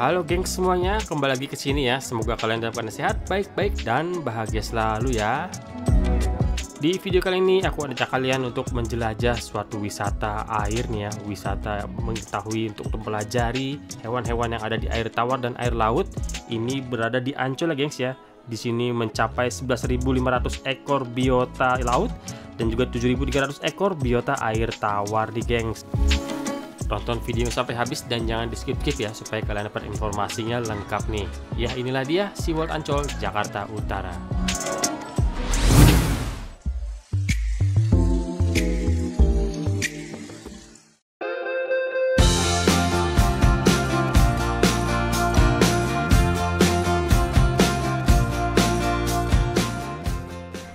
Halo gengs semuanya, kembali lagi ke sini ya. Semoga kalian dalam keadaan sehat, baik-baik dan bahagia selalu ya. Di video kali ini aku ajak kalian untuk menjelajah suatu wisata air nih ya, wisata mengetahui untuk mempelajari hewan-hewan yang ada di air tawar dan air laut. Ini berada di Ancol ya gengs ya. Di sini mencapai 11.500 ekor biota laut dan juga 7.300 ekor biota air tawar di gengs. Tonton video sampai habis dan jangan di skip-skip ya, supaya kalian dapat informasinya lengkap nih. Ya inilah dia SeaWorld Ancol, Jakarta Utara.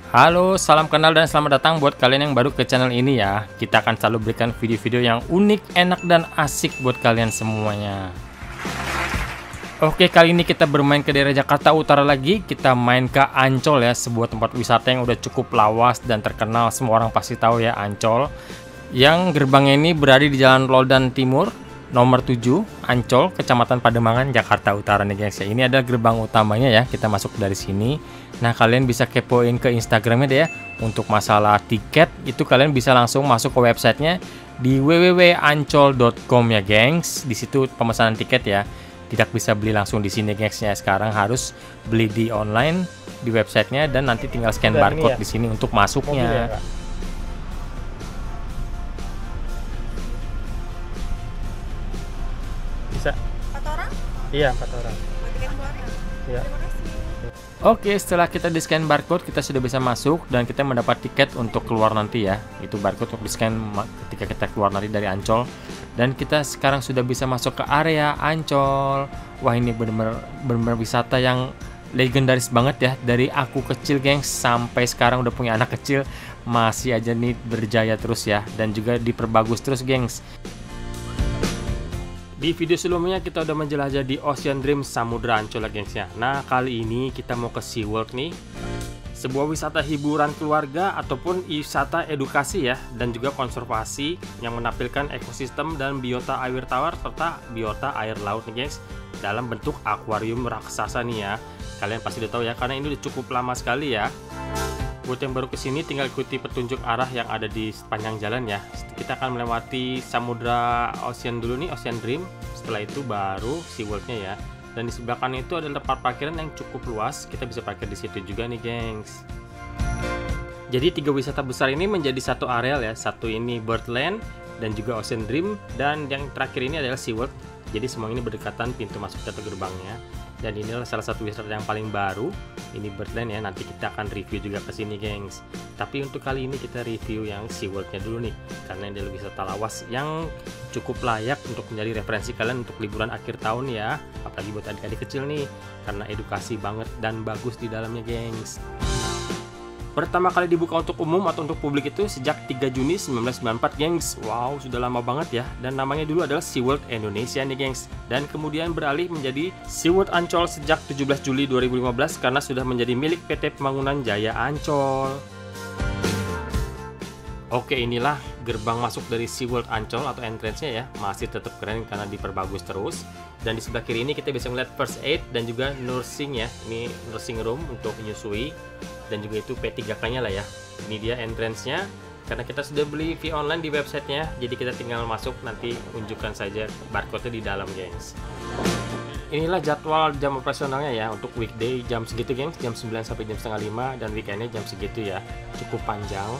Halo, salam kenal dan selamat datang buat kalian yang baru ke channel ini ya. Kita akan selalu berikan video-video yang unik, enak, dan asik buat kalian semuanya. Oke, kali ini kita bermain ke daerah Jakarta Utara lagi. Kita main ke Ancol ya, sebuah tempat wisata yang udah cukup lawas dan terkenal. Semua orang pasti tahu ya Ancol. Yang gerbangnya ini berada di Jalan Roldan Timur, nomor 7, Ancol, Kecamatan Pademangan, Jakarta Utara nih guys ya. Ini adalah gerbang utamanya ya, kita masuk dari sini. Nah, kalian bisa kepoin ke Instagramnya deh ya. Untuk masalah tiket, itu kalian bisa langsung masuk ke websitenya di www.ancol.com ya gengs. Di situ pemesanan tiket ya. Tidak bisa beli langsung di sini gengs ya. Sekarang harus beli di online di websitenya dan nanti tinggal scan barcode ya di sini untuk masuknya. Bisa 4 orang? Iya, 4 orang. Tiket keluarga? Iya. Terima kasih. Oke, setelah kita di scan barcode, kita sudah bisa masuk dan kita mendapat tiket untuk keluar nanti ya. Itu barcode untuk di scan ketika kita keluar nanti dari Ancol. Dan kita sekarang sudah bisa masuk ke area Ancol. Wah, ini benar-benar wisata yang legendaris banget ya. Dari aku kecil gengs sampai sekarang udah punya anak kecil, masih aja nih berjaya terus ya. Dan juga diperbagus terus gengs. Di video sebelumnya kita udah menjelajah di Ocean Dream Samudra Ancol ya gengs ya. Nah, kali ini kita mau ke SeaWorld nih. Sebuah wisata hiburan keluarga ataupun wisata edukasi ya, dan juga konservasi yang menampilkan ekosistem dan biota air tawar serta biota air laut nih gengs, dalam bentuk akuarium raksasa nih ya. Kalian pasti udah tahu ya, karena ini udah cukup lama sekali ya. Buat yang baru kesini tinggal ikuti petunjuk arah yang ada di sepanjang jalan ya. Kita akan melewati Samudra Ocean dulu nih, Ocean Dream. Setelah itu baru SeaWorld-nya ya. Dan di sebelah kanan itu adalah tempat parkiran yang cukup luas. Kita bisa parkir di situ juga nih, gengs. Jadi 3 wisata besar ini menjadi satu areal ya. Satu ini Birdland dan juga Ocean Dream, dan yang terakhir ini adalah SeaWorld. Jadi semua ini berdekatan pintu masuk ke gerbangnya. Dan inilah salah satu wisata yang paling baru. Ini Birdland ya, nanti kita akan review juga ke sini gengs. Tapi untuk kali ini kita review yang SeaWorld-nya dulu nih, karena ini adalah wisata lawas yang cukup layak untuk menjadi referensi kalian untuk liburan akhir tahun ya. Apalagi buat adik-adik kecil nih, karena edukasi banget dan bagus di dalamnya gengs. Pertama kali dibuka untuk umum atau untuk publik itu sejak 3 Juni 1994 gengs. Wow, sudah lama banget ya. Dan namanya dulu adalah SeaWorld Indonesia nih gengs. Dan kemudian beralih menjadi SeaWorld Ancol sejak 17 Juli 2015 karena sudah menjadi milik PT Pembangunan Jaya Ancol. Oke, inilah gerbang masuk dari SeaWorld Ancol atau entrance-nya ya. Masih tetap keren karena diperbagus terus. Dan di sebelah kiri ini kita bisa melihat first aid dan juga nursing ya. Ini nursing room untuk menyusui. Dan juga itu P3K-nya lah ya. Ini dia entrance-nya. Karena kita sudah beli via online di websitenya, jadi kita tinggal masuk, nanti unjukkan saja barcode-nya di dalam gengs. Inilah jadwal jam operasionalnya ya. Untuk weekday jam segitu gengs, jam 9 sampai jam setengah 5, dan weekendnya jam segitu ya. Cukup panjang.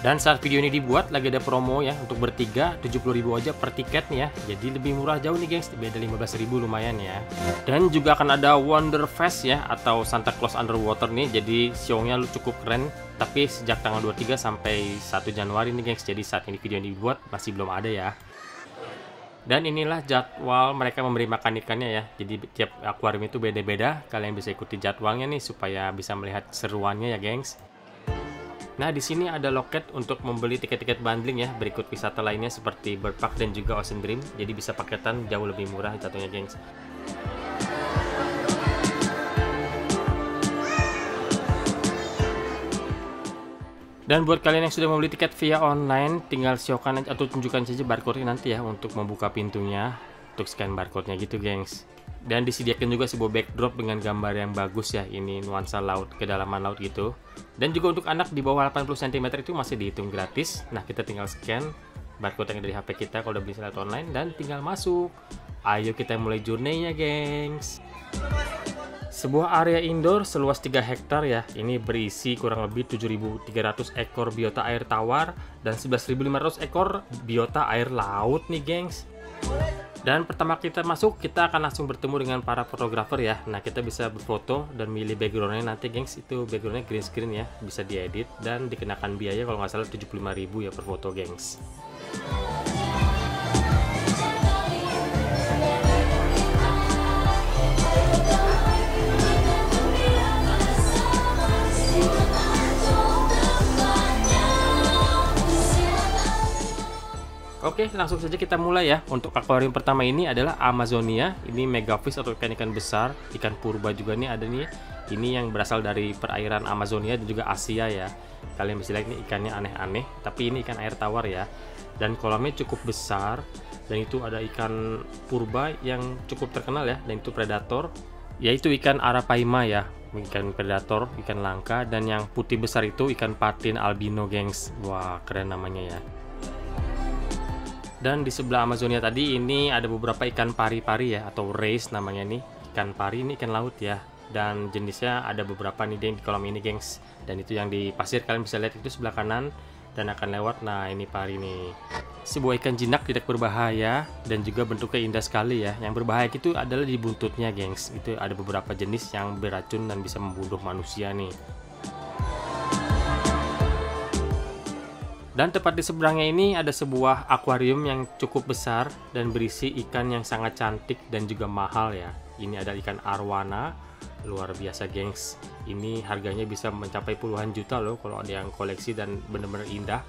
Dan saat video ini dibuat lagi ada promo ya, untuk bertiga 70.000 aja per tiket nih ya. Jadi lebih murah jauh nih gengs, beda 15.000 lumayan ya. Dan juga akan ada Wonder Fest ya, atau Santa Claus Underwater nih. Jadi show-nya cukup keren, tapi sejak tanggal 23 sampai 1 Januari nih gengs. Jadi saat ini video ini dibuat masih belum ada ya. Dan inilah jadwal mereka memberi makan ikannya ya. Jadi tiap akuarium itu beda-beda. Kalian bisa ikuti jadwalnya nih supaya bisa melihat seruannya ya, gengs. Nah, di sini ada loket untuk membeli tiket-tiket bundling ya, berikut wisata lainnya seperti Bird Park dan juga Ocean Dream. Jadi bisa paketan jauh lebih murah jatuhnya, gengs. Dan buat kalian yang sudah membeli tiket via online, tinggal siokan atau tunjukkan saja barcode-nya nanti ya untuk membuka pintunya, untuk scan barcode-nya gitu, gengs. Dan disediakan juga sebuah backdrop dengan gambar yang bagus ya, ini nuansa laut, kedalaman laut gitu. Dan juga untuk anak di bawah 80 cm itu masih dihitung gratis. Nah, kita tinggal scan barcode yang ada di HP kita kalau udah beli lewat online dan tinggal masuk. Ayo kita mulai journey-nya, gengs. Sebuah area indoor seluas 3 hektar ya, ini berisi kurang lebih 7.300 ekor biota air tawar dan 11.500 ekor biota air laut nih, gengs. Dan pertama kita masuk, kita akan langsung bertemu dengan para fotografer ya. Nah, kita bisa berfoto dan milih backgroundnya nanti, gengs. Itu backgroundnya green screen ya, bisa diedit dan dikenakan biaya kalau nggak salah 75.000 ya per foto, gengs. Oke, langsung saja kita mulai ya. Untuk akuarium pertama ini adalah Amazonia. Ini megafish atau ikan-ikan besar, ikan purba juga nih ada nih. Ini yang berasal dari perairan Amazonia dan juga Asia ya. Kalian bisa lihat nih ikannya aneh-aneh, tapi ini ikan air tawar ya. Dan kolamnya cukup besar. Dan itu ada ikan purba yang cukup terkenal ya, dan itu predator, yaitu ikan arapaima ya. Ikan predator, ikan langka. Dan yang putih besar itu ikan patin albino, gengs. Wah, keren namanya ya. Dan di sebelah Amazonia tadi ini ada beberapa ikan pari-pari ya, atau rays namanya nih. Ikan pari ini ikan laut ya. Dan jenisnya ada beberapa nih di kolam ini, gengs. Dan itu yang di pasir, kalian bisa lihat itu sebelah kanan dan akan lewat. Nah, ini pari nih. Sebuah ikan jinak tidak berbahaya dan juga bentuknya indah sekali ya. Yang berbahaya itu adalah di buntutnya, gengs. Itu ada beberapa jenis yang beracun dan bisa membunuh manusia nih. Dan tepat di seberangnya ini ada sebuah akuarium yang cukup besar dan berisi ikan yang sangat cantik dan juga mahal ya. Ini ada ikan arwana, luar biasa, gengs. Ini harganya bisa mencapai puluhan juta loh kalau ada yang koleksi dan benar-benar indah.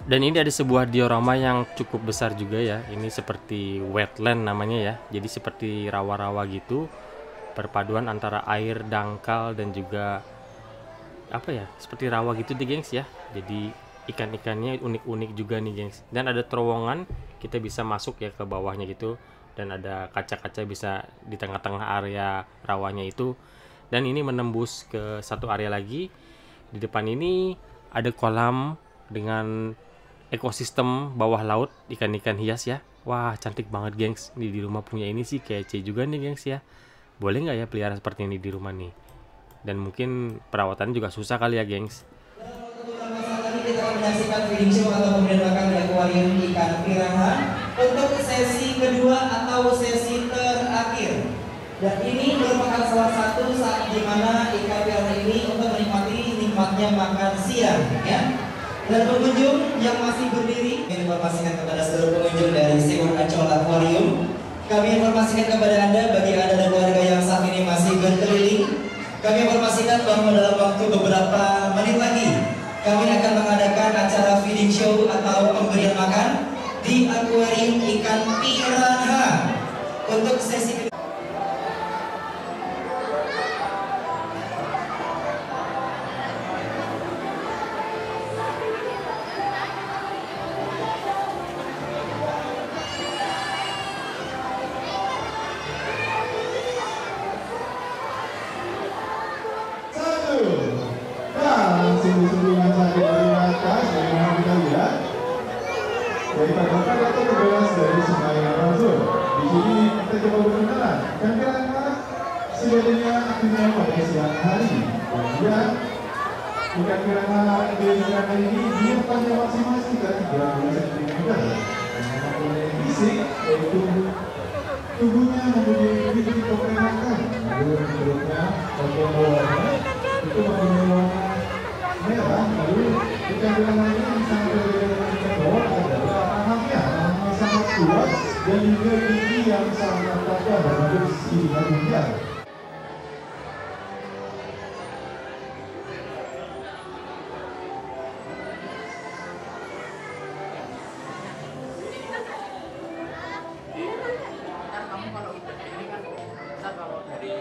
Dan ini ada sebuah diorama yang cukup besar juga ya. Ini seperti wetland namanya ya. Jadi seperti rawa-rawa gitu. Perpaduan antara air, dangkal dan juga apa ya, seperti rawa gitu deh, gengs ya. Jadi ikan-ikannya unik-unik juga nih, gengs. Dan ada terowongan, kita bisa masuk ya ke bawahnya gitu. Dan ada kaca-kaca bisa di tengah-tengah area rawanya itu. Dan ini menembus ke satu area lagi. Di depan ini ada kolam dengan ekosistem bawah laut, ikan-ikan hias ya. Wah, cantik banget, gengs. Ini di rumah punya ini sih kece juga nih, gengs ya. Boleh nggak ya pelihara seperti ini di rumah nih? Dan mungkin perawatannya juga susah kali ya, gengs. Kita akan menyaksikan feeding show atau pemberian makan di akuarium ikan piranha untuk sesi kedua atau sesi terakhir. Dan ini merupakan salah satu saat di mana ikan piranha ini untuk menikmati nikmatnya makan siang ya. Dan pengunjung yang masih berdiri, kami informasikan kepada seluruh pengunjung dari SeaWorld Ancol Aquarium. Kami informasikan kepada Anda, bagi Anda dan keluarga yang saat ini masih berkeliling, kami informasikan bahwa dalam waktu beberapa menit lagi kami akan mengadakan acara feeding show atau pemberian makan di akuarium ikan piranha untuk sesi kedua. Sungguh-sungguh sangat terima kasih. Bagaimana kita lihat dari padokan atau kebelas dari Sungai Amazon. Di sini kita coba berkenalan. Dan karena sejatinya akhirnya pada siang hari dan juga ikan piranha ini dia panjang maksimal sekitar 30 cm dan mempunyai fisik yaitu tubuhnya mempunyai titik pemerakan. Lalu berikutnya bagian bawahnya itu mempunyai warna merah. Lalu ikan piranha ini sangat berbeda dengan ikan bawah adalah rahangnya sangat kuat dan juga gigi yang sangat tajam berbentuk siripnya tinggal. Kalau dari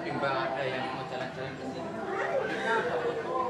Bimba ada yang mau jalan-jalan ke sini, kita ada foto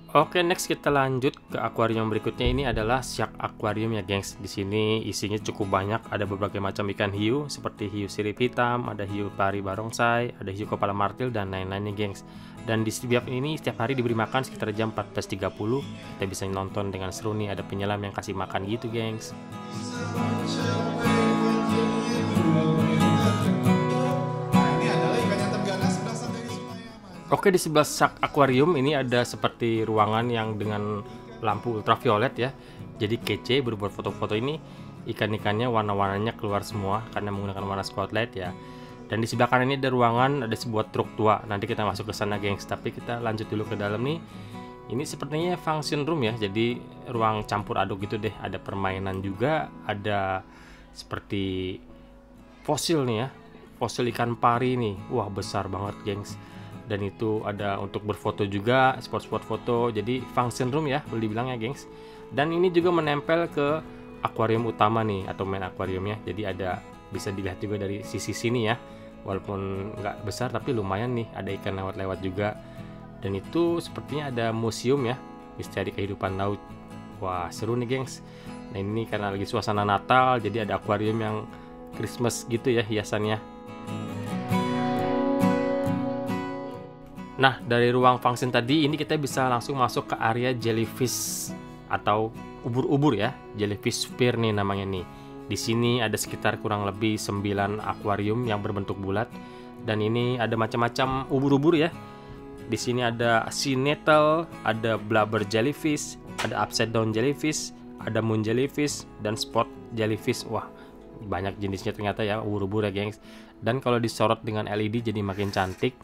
Oke, next kita lanjut ke akuarium berikutnya. Ini adalah Shark Aquarium ya, gengs. Di sini isinya cukup banyak, ada berbagai macam ikan hiu seperti hiu sirip hitam, ada hiu pari barongsai, ada hiu kepala martil dan lain-lainnya, gengs. Dan di setiap ini setiap hari diberi makan sekitar jam 14.30. Kita bisa nonton dengan seru nih, ada penyelam yang kasih makan gitu, gengs. Oke, di sebelah Shark Aquarium ini ada seperti ruangan yang dengan lampu ultraviolet ya. Jadi kece berbuat foto-foto ini. Ikan-ikannya warna-warnanya keluar semua karena menggunakan warna spotlight ya. Dan di sebelah kanan ini ada ruangan, ada sebuah truk tua. Nanti kita masuk ke sana, gengs. Tapi kita lanjut dulu ke dalam nih. Ini sepertinya function room ya. Jadi ruang campur aduk gitu deh. Ada permainan juga, ada seperti fosil nih ya. Fosil ikan pari nih. Wah, besar banget, gengs. Dan itu ada untuk berfoto juga, spot-spot foto. Jadi function room ya, boleh dibilang ya, gengs. Dan ini juga menempel ke akuarium utama nih, atau main akuariumnya. Jadi ada, bisa dilihat juga dari sisi sini ya. Walaupun nggak besar tapi lumayan nih, ada ikan lewat-lewat juga. Dan itu sepertinya ada museum ya, misteri kehidupan laut. Wah, seru nih, gengs. Nah, ini karena lagi suasana Natal, jadi ada akuarium yang Christmas gitu ya hiasannya. Nah, dari ruang function tadi ini kita bisa langsung masuk ke area jellyfish atau ubur-ubur ya. Jellyfish pier nih namanya nih. Di sini ada sekitar kurang lebih 9 akuarium yang berbentuk bulat, dan ini ada macam-macam ubur-ubur ya. Di sini ada sea nettle, ada blubber jellyfish, ada upside down jellyfish, ada moon jellyfish, dan spot jellyfish. Wah, banyak jenisnya ternyata ya ubur-ubur ya, gengs. Dan kalau disorot dengan LED jadi makin cantik.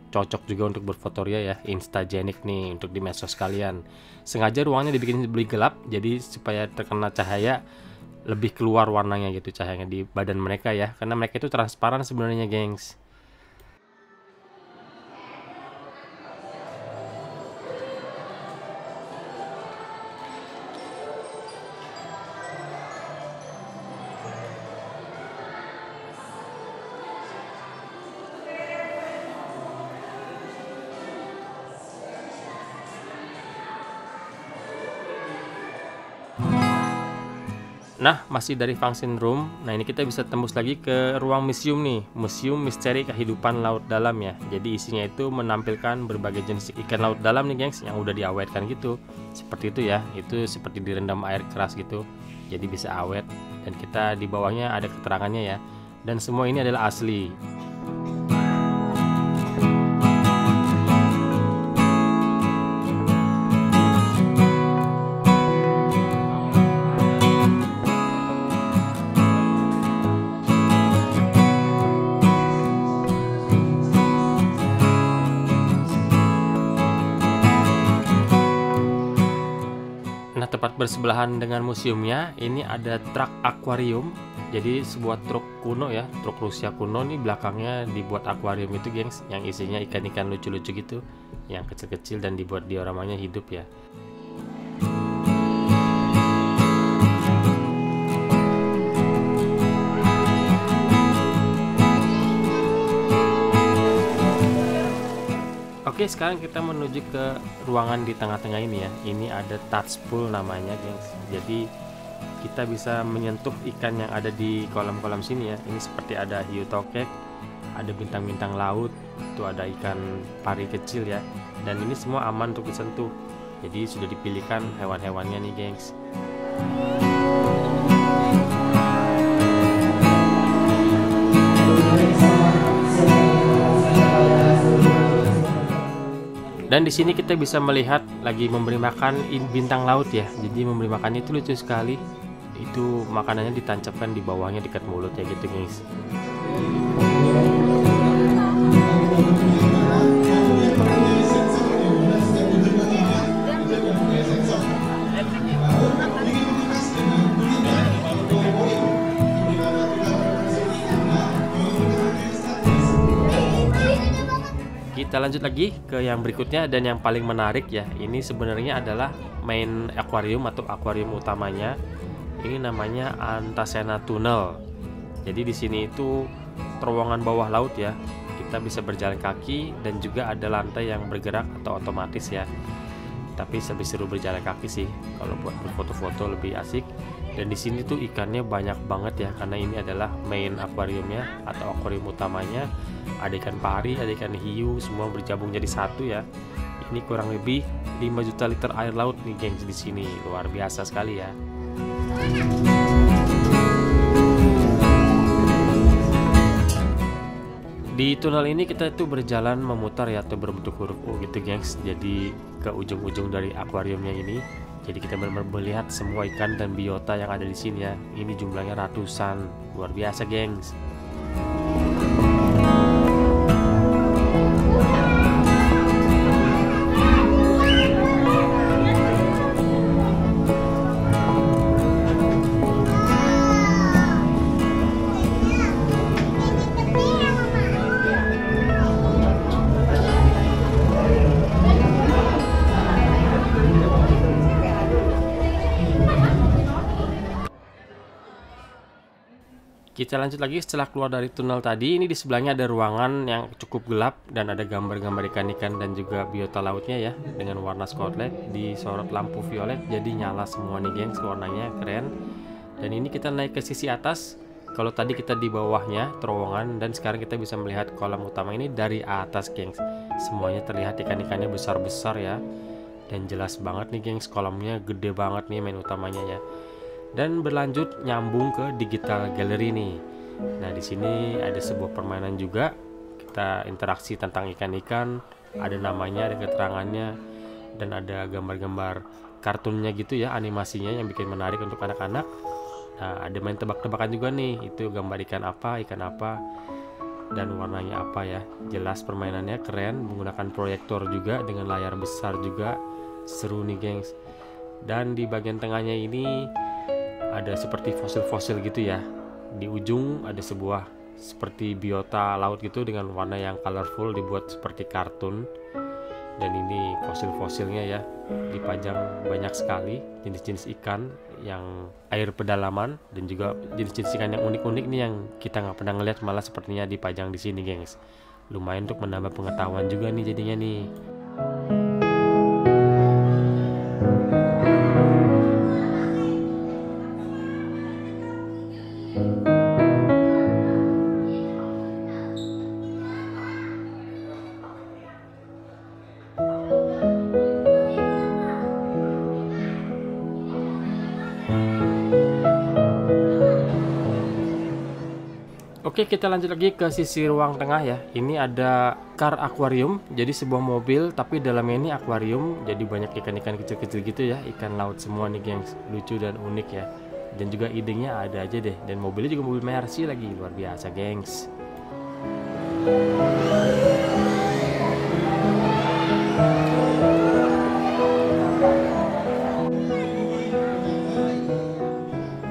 Cocok juga untuk berfotoria ya, instagenik nih untuk di medsos kalian. Sengaja ruangnya dibikin lebih gelap, jadi supaya terkena cahaya lebih keluar warnanya gitu, cahayanya di badan mereka ya, karena mereka itu transparan sebenarnya, gengs. Nah, masih dari function room. Nah, ini kita bisa tembus lagi ke ruang museum nih. Museum Misteri Kehidupan Laut Dalam ya. Jadi isinya itu menampilkan berbagai jenis ikan laut dalam nih, gengs, yang udah diawetkan gitu. Seperti itu ya. Itu seperti direndam air keras gitu. Jadi bisa awet. Dan kita di bawahnya ada keterangannya ya. Dan semua ini adalah asli. Tepat bersebelahan dengan museumnya, ini ada truk akuarium. Jadi sebuah truk kuno ya, truk Rusia kuno nih, belakangnya dibuat akuarium itu, gengs, yang isinya ikan-ikan lucu-lucu gitu, yang kecil-kecil, dan dibuat dioramanya hidup ya. Oke, sekarang kita menuju ke ruangan di tengah-tengah ini ya. Ini ada touch pool namanya, gengs. Jadi kita bisa menyentuh ikan yang ada di kolam-kolam sini ya. Ini seperti ada hiu tokek, ada bintang-bintang laut, itu ada ikan pari kecil ya. Dan ini semua aman untuk disentuh. Jadi sudah dipilihkan hewan-hewannya nih, gengs. Dan di sini kita bisa melihat lagi memberi makan bintang laut ya. Jadi memberi makannya itu lucu sekali. Itu makanannya ditancapkan di bawahnya dekat mulut ya gitu, guys. Kita lanjut lagi ke yang berikutnya dan yang paling menarik ya. Ini sebenarnya adalah main akuarium atau akuarium utamanya. Ini namanya Antasena Tunnel. Jadi di sini itu terowongan bawah laut ya. Kita bisa berjalan kaki dan juga ada lantai yang bergerak atau otomatis ya. tapi lebih seru berjalan kaki sih. Kalau buat berfoto-foto lebih asik. Dan di sini tuh ikannya banyak banget ya, karena ini adalah main akuariumnya atau akuarium utamanya. Ada ikan pari, ada ikan hiu, semua bergabung jadi satu ya. Ini kurang lebih 5 juta liter air laut nih gengs di sini, luar biasa sekali ya. Di tunnel ini kita itu berjalan memutar ya, atau berbentuk huruf U gitu gengs. Jadi ke ujung-ujung dari akuariumnya ini. Jadi kita benar-benar melihat semua ikan dan biota yang ada di sini ya. Ini jumlahnya ratusan, luar biasa gengs. Kita lanjut lagi setelah keluar dari tunnel tadi. Ini di sebelahnya ada ruangan yang cukup gelap dan ada gambar-gambar ikan-ikan dan juga biota lautnya ya, dengan warna scarlet disorot lampu violet jadi nyala semua nih gengs, warnanya keren. Dan ini kita naik ke sisi atas. Kalau tadi kita di bawahnya terowongan, dan sekarang kita bisa melihat kolam utama ini dari atas gengs. Semuanya terlihat ikan-ikannya besar-besar ya, dan jelas banget nih gengs, kolamnya gede banget nih main utamanya ya. Dan berlanjut nyambung ke digital gallery nih. Nah di sini ada sebuah permainan juga, kita interaksi tentang ikan-ikan, ada namanya, ada keterangannya, dan ada gambar-gambar kartunnya gitu ya, animasinya yang bikin menarik untuk anak-anak. Nah ada main tebak-tebakan juga nih, itu gambar ikan apa, dan warnanya apa ya. Jelas permainannya keren, menggunakan proyektor juga dengan layar besar juga, seru nih gengs. Dan di bagian tengahnya ini ada seperti fosil-fosil gitu ya. Di ujung ada sebuah seperti biota laut gitu dengan warna yang colorful, dibuat seperti kartun. Dan ini fosil-fosilnya ya, dipajang banyak sekali jenis-jenis ikan yang air pedalaman, dan juga jenis-jenis ikan yang unik-unik nih yang kita nggak pernah ngeliat, malah sepertinya dipajang di sini gengs. Lumayan untuk menambah pengetahuan juga nih jadinya nih. Oke, kita lanjut lagi ke sisi ruang tengah ya. Ini ada car aquarium, jadi sebuah mobil tapi dalamnya ini akuarium, jadi banyak ikan-ikan kecil-kecil gitu ya, ikan laut semua nih gengs, lucu dan unik ya. Dan juga idenya ada aja deh, dan mobilnya juga mobil Mercy lagi, luar biasa gengs.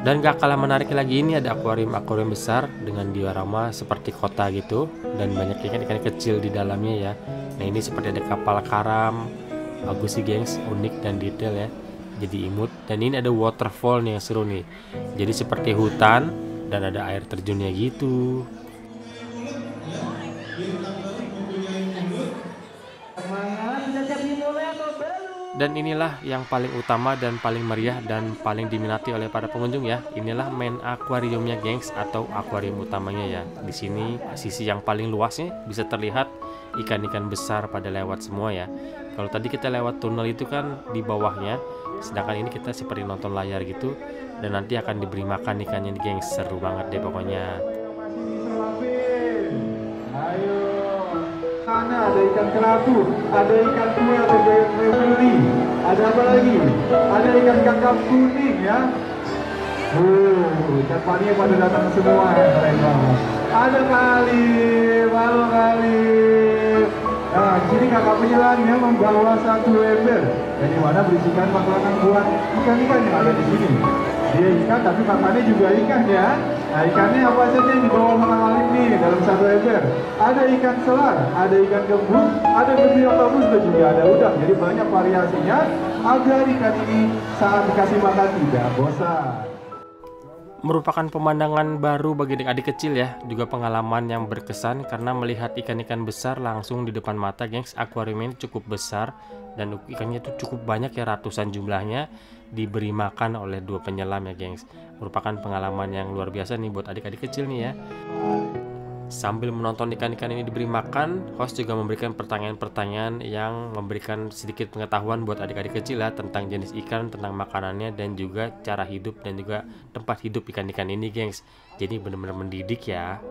Dan gak kalah menarik lagi, ini ada akuarium besar dengan diorama seperti kota gitu, dan banyak ikan-ikan kecil di dalamnya ya. Nah ini seperti ada kapal karam, bagus sih gengs, unik dan detail ya, jadi imut. Dan ini ada waterfall nih yang seru nih, jadi seperti hutan dan ada air terjunnya gitu. Dan inilah yang paling utama dan paling meriah dan paling diminati oleh para pengunjung ya. Inilah main akuariumnya gengs, atau akuarium utamanya ya. Di sini sisi yang paling luasnya bisa terlihat ikan-ikan besar pada lewat semua ya. Kalau tadi kita lewat tunnel itu kan di bawahnya, sedangkan ini kita seperti nonton layar gitu, dan nanti akan diberi makan ikannya gengs. Seru banget deh pokoknya. Sana ada ikan kerapu, ada ikan tua, ada beli, ada apa lagi? Ada ikan kakap kuning ya. Ikan pari pada datang semua ya, keren banget. Ada kali, halo kali. Nah, di sini kakak penyelam ya membawa satu ember, yang dimana berisikan makanan buat ikan-ikan yang ada di sini. Dia ikan tapi makannya juga ikan ya. Nah ikannya apa saja yang dibawa sama ini dalam satu ember? Ada ikan selar, ada ikan gembus, ada gebiok gembus, dan juga ada udang. Jadi banyak variasinya agar ikan ini saat dikasih makan tidak bosan. Merupakan pemandangan baru bagi adik-adik kecil ya, juga pengalaman yang berkesan karena melihat ikan-ikan besar langsung di depan mata, gengs. Akuarium ini cukup besar dan ikannya itu cukup banyak ya, ratusan jumlahnya, diberi makan oleh 2 penyelam ya, gengs. Merupakan pengalaman yang luar biasa nih buat adik-adik kecil nih ya. Sambil menonton ikan-ikan ini diberi makan, host juga memberikan pertanyaan-pertanyaan yang memberikan sedikit pengetahuan buat adik-adik kecil ya, tentang jenis ikan, tentang makanannya, dan juga cara hidup dan juga tempat hidup ikan-ikan ini, gengs. Jadi benar-benar mendidik ya.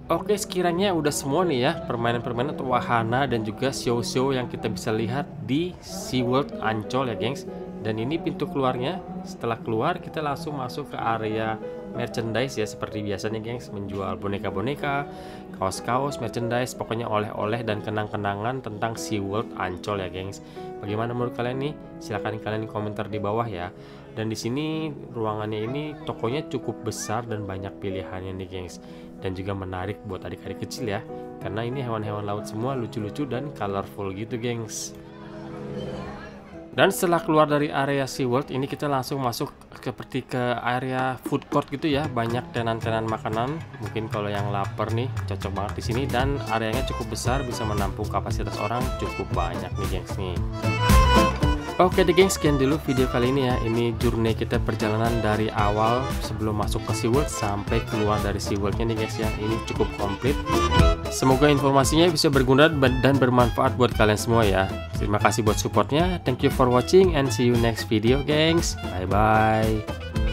Oke, sekiranya udah semua nih ya permainan-permainan atau wahana dan juga show-show yang kita bisa lihat di SeaWorld Ancol ya, gengs. Dan ini pintu keluarnya. Setelah keluar kita langsung masuk ke area merchandise ya, seperti biasanya, gengs, menjual boneka-boneka, kaos-kaos, merchandise, pokoknya oleh-oleh dan kenang-kenangan tentang SeaWorld Ancol ya, gengs. Bagaimana menurut kalian nih? Silahkan kalian komentar di bawah ya. Dan di sini ruangannya ini tokonya cukup besar dan banyak pilihannya nih, gengs. Dan juga menarik buat adik-adik kecil ya, karena ini hewan-hewan laut semua lucu-lucu dan colorful gitu, gengs. Dan setelah keluar dari area SeaWorld ini kita langsung masuk seperti ke area food court gitu ya. Banyak tenan-tenan makanan. Mungkin kalau yang lapar nih cocok banget di sini, dan areanya cukup besar, bisa menampung kapasitas orang cukup banyak nih, gengs nih. Oke deh, gengs, sekian dulu video kali ini ya. Ini journey kita, perjalanan dari awal sebelum masuk ke SeaWorld sampai keluar dari SeaWorldnya nih, guys ya. Ini cukup komplit. Semoga informasinya bisa berguna dan bermanfaat buat kalian semua ya. Terima kasih buat supportnya. Thank you for watching and see you next video, gengs. Bye bye.